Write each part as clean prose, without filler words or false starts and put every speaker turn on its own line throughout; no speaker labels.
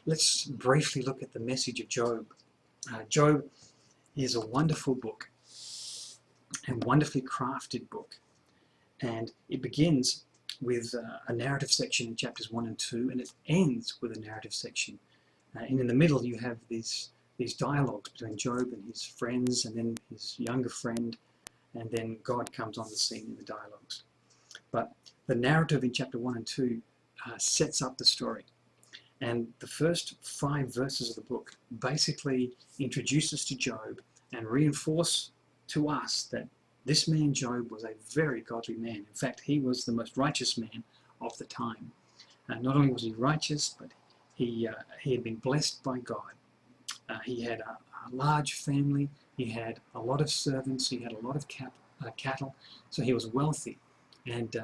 let's briefly look at the message of Job. Job is a wonderful book, a wonderfully crafted book, and it begins with a narrative section in chapters 1 and 2, and it ends with a narrative section. And in the middle you have these dialogues between Job and his friends, and then his younger friend, and then God comes on the scene in the dialogues. But the narrative in chapter 1 and 2 sets up the story. And the first 5 verses of the book basically introduce us to Job and reinforce to us that this man Job was a very godly man. In fact, he was the most righteous man of the time. Not only was he righteous, but he had been blessed by God. He had a large family, he had a lot of servants, he had a lot of cattle, so he was wealthy. And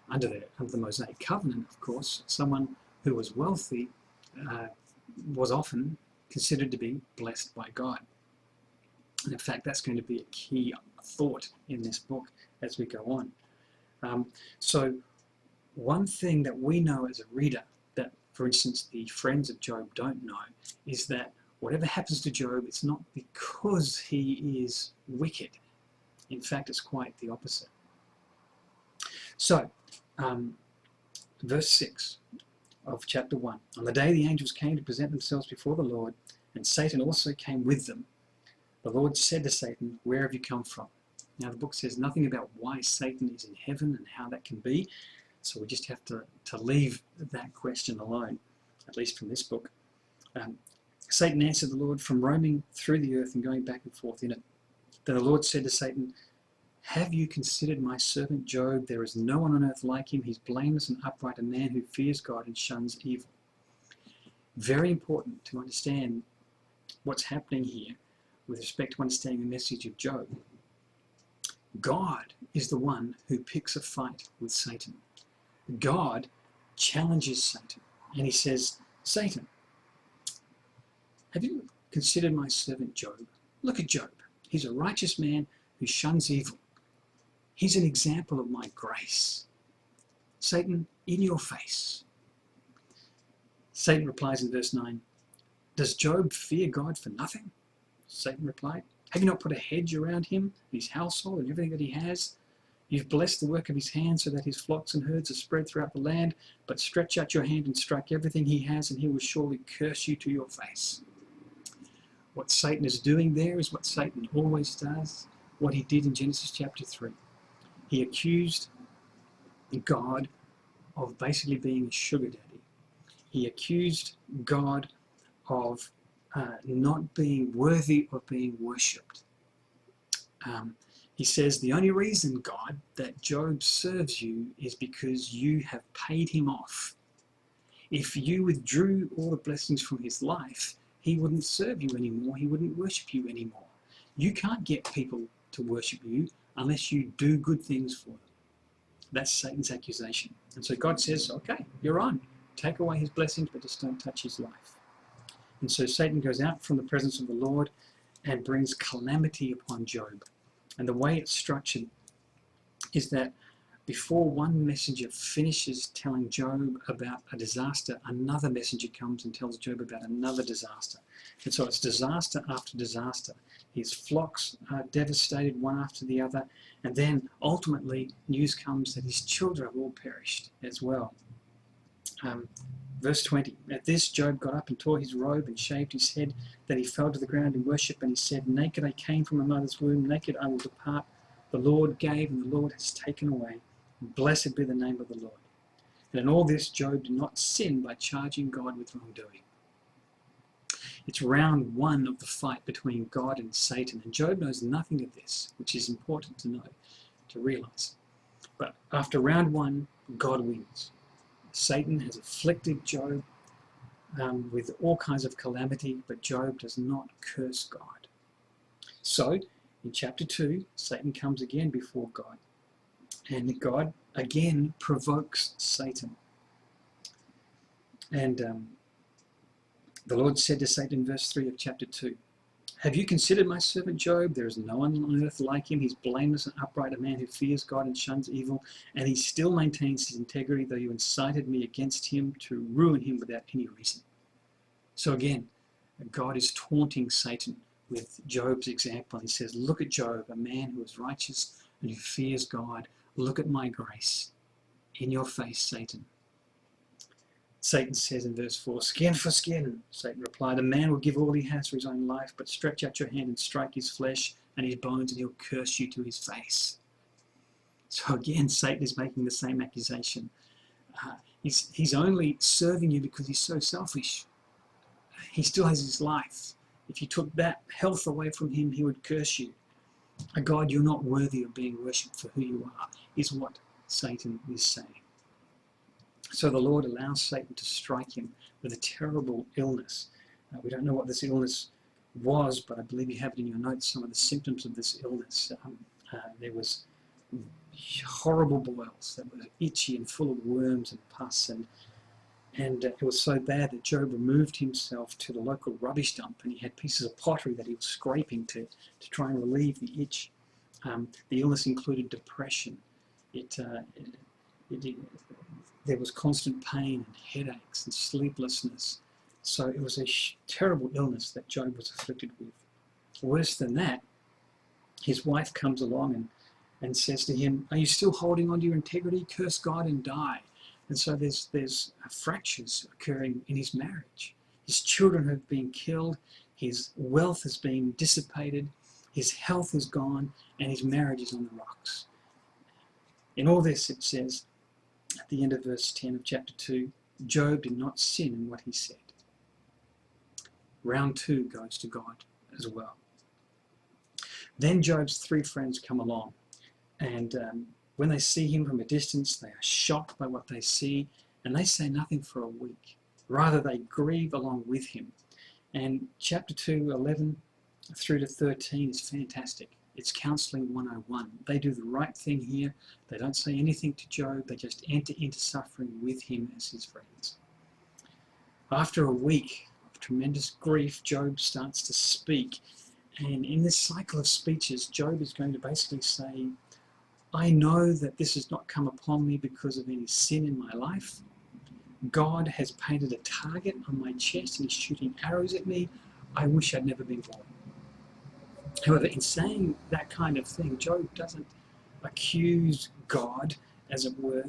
under the Mosaic covenant, of course, someone who was wealthy was often considered to be blessed by God. And in fact, that's going to be a key thought in this book as we go on. So one thing that we know as a reader that, for instance, the friends of Job don't know is that whatever happens to Job, it's not because he is wicked. In fact, it's quite the opposite. So, verse 6 of chapter 1. On the day the angels came to present themselves before the Lord, and Satan also came with them, the Lord said to Satan, "Where have you come from?" Now the book says nothing about why Satan is in heaven and how that can be, so we just have to leave that question alone, at least from this book. Satan answered the Lord, "From roaming through the earth and going back and forth in it." Then the Lord said to Satan, "Have you considered my servant Job? There is no one on earth like him. He's blameless and upright, a man who fears God and shuns evil." Very important to understand what's happening here with respect to understanding the message of Job. God is the one who picks a fight with Satan. God challenges Satan, and he says, "Satan, have you considered my servant Job? Look at Job. He's a righteous man who shuns evil. He's an example of my grace. Satan, in your face." Satan replies in verse 9, "Does Job fear God for nothing?" Satan replied, "Have you not put a hedge around him, his household, and everything that he has? You've blessed the work of his hands so that his flocks and herds are spread throughout the land, but stretch out your hand and strike everything he has, and he will surely curse you to your face." What Satan is doing there is what Satan always does, what he did in Genesis chapter 3. He accused God of basically being a sugar daddy. He accused God of not being worthy of being worshipped. He says, "The only reason, God, that Job serves you is because you have paid him off. If you withdrew all the blessings from his life, he wouldn't serve you anymore, he wouldn't worship you anymore. You can't get people to worship you unless you do good things for them." That's Satan's accusation. And so God says, "Okay, you're on. Take away his blessings, but just don't touch his life." And so Satan goes out from the presence of the Lord and brings calamity upon Job. And the way it's structured is that before one messenger finishes telling Job about a disaster, another messenger comes and tells Job about another disaster. And so it's disaster after disaster. His flocks are devastated one after the other, and then ultimately news comes that his children have all perished as well. Verse 20, "At this Job got up and tore his robe and shaved his head. Then he fell to the ground in worship, and he said, 'Naked I came from my mother's womb, naked I will depart. The Lord gave, and the Lord has taken away. Blessed be the name of the Lord.' And in all this Job did not sin by charging God with wrongdoing." It's round 1 of the fight between God and Satan, and Job knows nothing of this, which is important to know, to realize. But after round 1, God wins. Satan has afflicted Job with all kinds of calamity, but Job does not curse God. So, in chapter 2, Satan comes again before God, and God again provokes Satan. And the Lord said to Satan in verse 3 of chapter 2, "Have you considered my servant Job? There is no one on earth like him. He's blameless and upright, a man who fears God and shuns evil, and he still maintains his integrity, though you incited me against him to ruin him without any reason." So again, God is taunting Satan with Job's example. He says, look at Job, a man who is righteous and who fears God. Look at my grace in your face, Satan. Satan says in verse 4, skin for skin, Satan replied. A man will give all he has for his own life, but stretch out your hand and strike his flesh and his bones, and he'll curse you to his face. So again, Satan is making the same accusation. He's only serving you because he's so selfish. He still has his life. If you took that health away from him, he would curse you. A God, you're not worthy of being worshipped for who you are, is what Satan is saying. So the Lord allows Satan to strike him with a terrible illness. We don't know what this illness was, but I believe you have it in your notes, some of the symptoms of this illness. There was horrible boils that were itchy and full of worms and pus, and it was so bad that Job removed himself to the local rubbish dump, and he had pieces of pottery that he was scraping to try and relieve the itch. The illness included depression. There was constant pain and headaches and sleeplessness. So it was a terrible illness that Job was afflicted with. Worse than that, his wife comes along and says to him, are you still holding on to your integrity? Curse God and die. And so there's fractures occurring in his marriage. His children have been killed, his wealth has been dissipated, his health is gone, and his marriage is on the rocks. In all this, it says, at the end of verse 10 of chapter 2, Job did not sin in what he said. Round 2 goes to God as well. Then Job's 3 friends come along, and when they see him from a distance, they are shocked by what they see, and they say nothing for a week. Rather, they grieve along with him. And chapter 2, 11 through to 13 is fantastic. It's counselling 101. They do the right thing here. They don't say anything to Job. They just enter into suffering with him as his friends. After a week of tremendous grief, Job starts to speak. And in this cycle of speeches, Job is going to basically say, I know that this has not come upon me because of any sin in my life. God has painted a target on my chest and is shooting arrows at me. I wish I'd never been born. However, in saying that kind of thing, Job doesn't accuse God, as it were,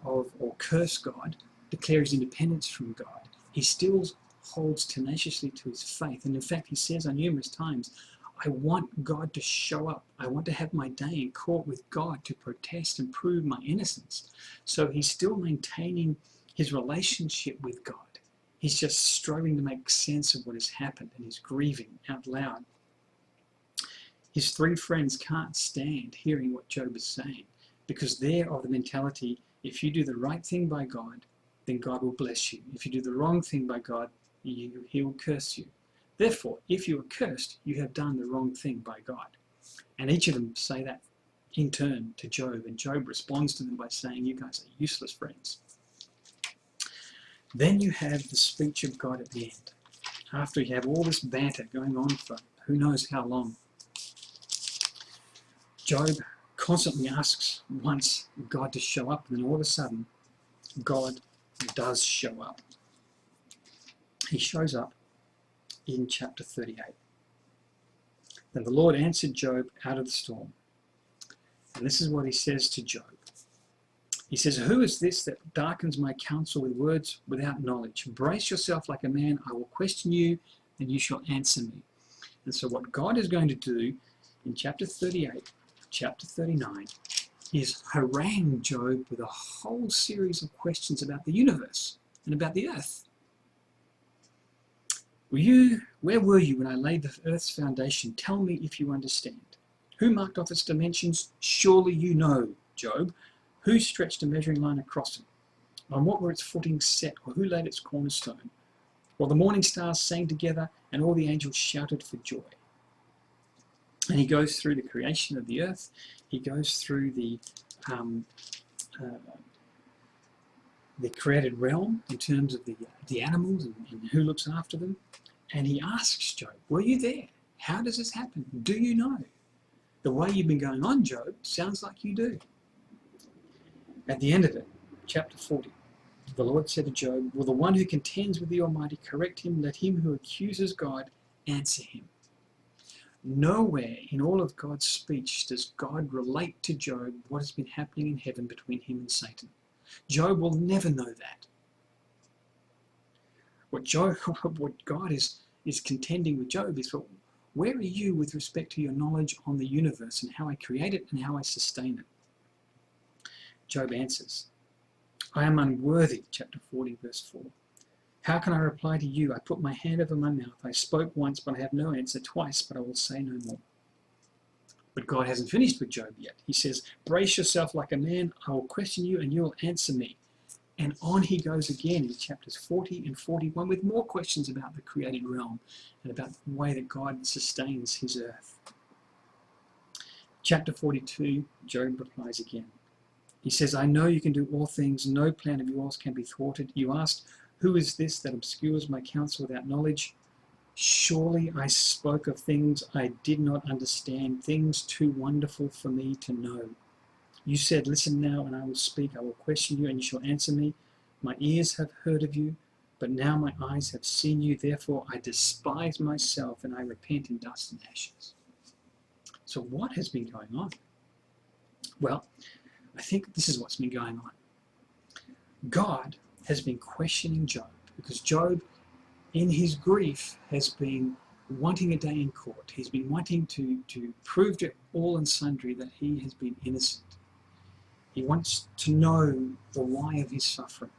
or curse God, declare his independence from God. He still holds tenaciously to his faith. And in fact, he says on numerous times, I want God to show up. I want to have my day in court with God to protest and prove my innocence. So he's still maintaining his relationship with God. He's just struggling to make sense of what has happened, and he's grieving out loud. His 3 friends can't stand hearing what Job is saying, because they're of the mentality, if you do the right thing by God, then God will bless you. If you do the wrong thing by God, he will curse you. Therefore, if you are cursed, you have done the wrong thing by God. And each of them say that in turn to Job, and Job responds to them by saying, you guys are useless friends. Then you have the speech of God at the end. After you have all this banter going on for who knows how long, Job constantly asks once God to show up, and then all of a sudden, God does show up. He shows up in chapter 38. Then the Lord answered Job out of the storm. And this is what he says to Job. He says, who is this that darkens my counsel with words without knowledge? Brace yourself like a man. I will question you, and you shall answer me. And so what God is going to do in chapter 38, chapter 39, is harangue Job with a whole series of questions about the universe and about the earth. Where were you when I laid the earth's foundation? Tell me if you understand. Who marked off its dimensions? Surely you know, Job. Who stretched a measuring line across it? On what were its footings set, or who laid its cornerstone? Well, the morning stars sang together, and all the angels shouted for joy. And he goes through the creation of the earth. He goes through the created realm in terms of the animals and who looks after them. And he asks Job, were you there? How does this happen? Do you know? The way you've been going on, Job, sounds like you do. At the end of it, chapter 40, The Lord said to Job, will the one who contends with the Almighty correct him? Let him who accuses God answer him. Nowhere in all of God's speech does God relate to Job what has been happening in heaven between him and Satan. Job will never know that. What God is contending with Job is, well, where are you with respect to your knowledge on the universe and how I create it and how I sustain it? Job answers, I am unworthy, chapter 40, verse 4. How can I reply to you? I put my hand over my mouth. I spoke once, but I have no answer. Twice, but I will say no more. But God hasn't finished with Job yet. He says, brace yourself like a man. I will question you and you will answer me. And on he goes again in chapters 40 and 41 with more questions about the created realm and about the way that God sustains his earth. Chapter 42, Job replies again. He says, I know you can do all things. No plan of yours can be thwarted. You asked, who is this that obscures my counsel without knowledge? Surely I spoke of things I did not understand, things too wonderful for me to know. You said, listen now, and I will speak. I will question you, and you shall answer me. My ears have heard of you, but now my eyes have seen you. Therefore I despise myself, and I repent in dust and ashes. So what has been going on? Well, I think this is what's been going on. God has been questioning Job because Job, in his grief, has been wanting a day in court. He's been wanting to prove to all and sundry that he has been innocent. He wants to know the why of his suffering.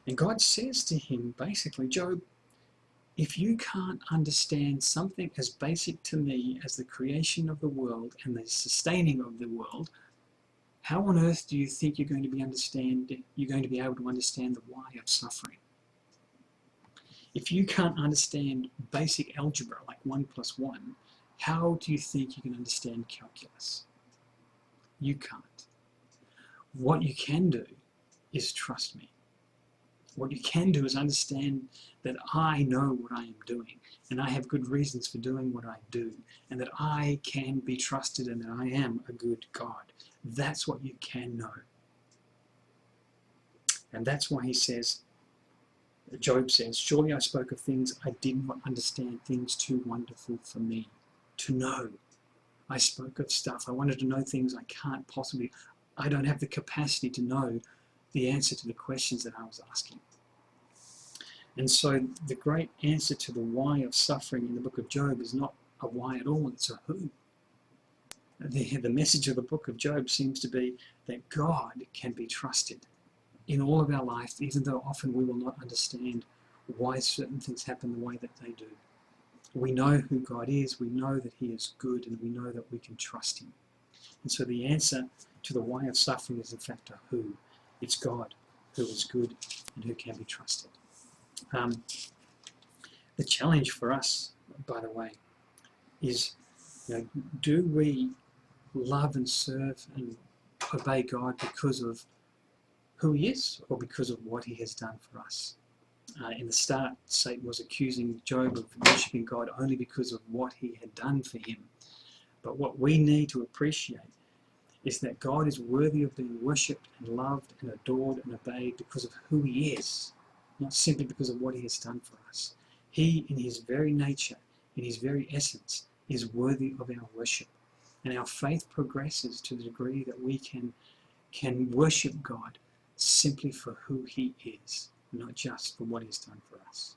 And God says to him, basically, Job, if you can't understand something as basic to me as the creation of the world and the sustaining of the world, how on earth do you think you're going to be able to understand the why of suffering? If you can't understand basic algebra like 1 + 1, how do you think you can understand calculus? You can't. What you can do is trust me. What you can do is understand that I know what I am doing, and I have good reasons for doing what I do, and that I can be trusted and that I am a good God. That's what you can know. And that's why he says, Job says, surely I spoke of things I did not understand, things too wonderful for me to know. I spoke of stuff. I wanted to know things I can't possibly. I don't have the capacity to know the answer to the questions that I was asking. And so the great answer to the why of suffering in the book of Job is not a why at all, it's a who. The message of the book of Job seems to be that God can be trusted in all of our life, even though often we will not understand why certain things happen the way that they do. We know who God is, we know that he is good, and we know that we can trust him. And so the answer to the why of suffering is in fact a who. It's God who is good and who can be trusted. The challenge for us, by the way, is, do we love and serve and obey God because of who he is or because of what he has done for us? In the start, Satan was accusing Job of worshipping God only because of what he had done for him. But what we need to appreciate is that God is worthy of being worshipped and loved and adored and obeyed because of who he is, not simply because of what he has done for us. He, in his very nature, in his very essence, is worthy of our worship. And our faith progresses to the degree that we can worship God simply for who he is, not just for what he's done for us.